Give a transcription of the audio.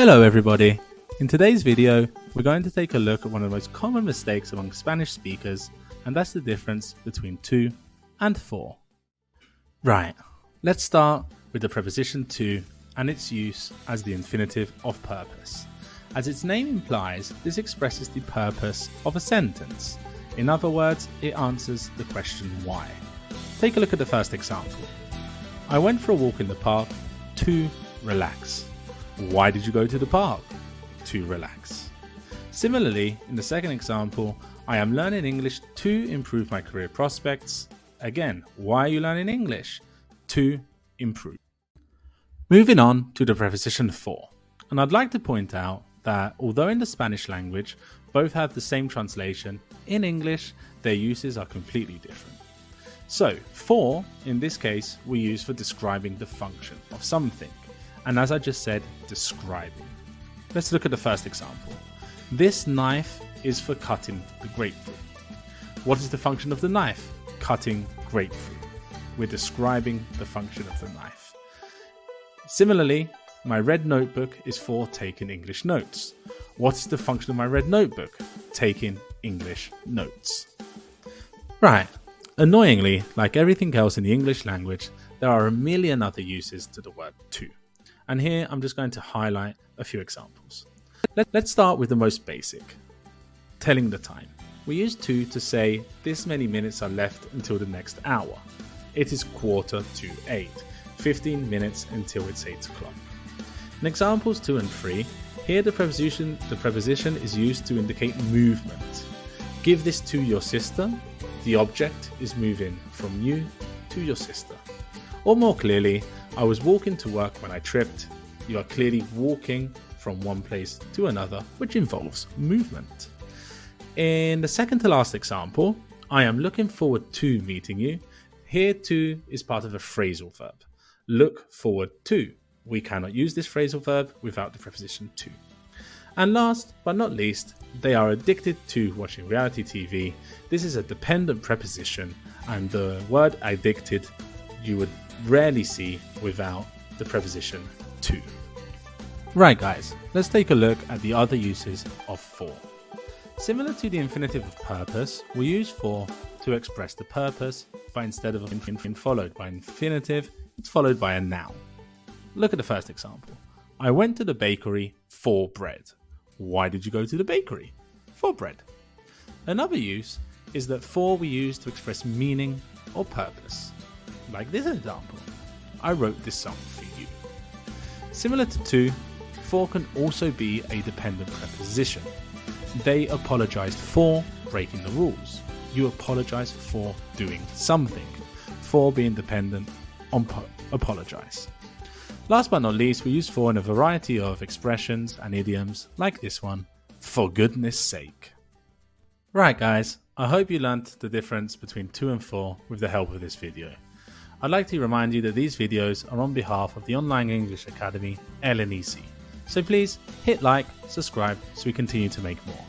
Hello everybody! In today's video, we're going to take a look at one of the most common mistakes among Spanish speakers, and that's the difference between to and for. Right, let's start with the preposition to and its use as the infinitive of purpose. As its name implies, this expresses the purpose of a sentence. In other words, it answers the question why. Take a look at the first example. I went for a walk in the park to relax. Why did you go to the park? To relax. Similarly, in the second example, I am learning English to improve my career prospects. Again, why are you learning English? To improve. Moving on to the preposition for. And I'd like to point out that although in the Spanish language both have the same translation, in English their uses are completely different. So, for, in this case, we use for describing the function of something. And as I just said, describing. Let's look at the first example. This knife is for cutting the grapefruit. What is the function of the knife? Cutting grapefruit. We're describing the function of the knife. Similarly, my red notebook is for taking English notes. What is the function of my red notebook? Taking English notes. Right. Annoyingly, like everything else in the English language, there are a million other uses to the word to. And here I'm just going to highlight a few examples. Let's start with the most basic, telling the time. We use to say this many minutes are left until the next hour. It is 7:45, 15 minutes until it's 8 o'clock. In examples 2 and 3, here the preposition is used to indicate movement. Give this to your sister. The object is moving from you to your sister. Or more clearly, I was walking to work when I tripped. You are clearly walking from one place to another, which involves movement. In the second to last example, I am looking forward to meeting you. Here to is part of a phrasal verb. Look forward to. We cannot use this phrasal verb without the preposition to. And last but not least, they are addicted to watching reality TV. This is a dependent preposition, and the word addicted you would rarely see without the preposition to. Right guys, let's take a look at the other uses of for. Similar to the infinitive of purpose, we use for to express the purpose, but instead of followed by infinitive, it's followed by a noun. Look at the first example. I went to the bakery for bread. Why did you go to the bakery? For bread. Another use is that for we use to express meaning or purpose. Like this example, I wrote this song for you. Similar to, for can also be a dependent preposition. They apologized for breaking the rules. You apologize for doing something. For being dependent on apologize. Last but not least, we use for in a variety of expressions and idioms like this one, for goodness sake. Right guys, I hope you learned the difference between to and for with the help of this video. I'd like to remind you that these videos are on behalf of the online English academy LNEC. So please hit like, subscribe so we continue to make more.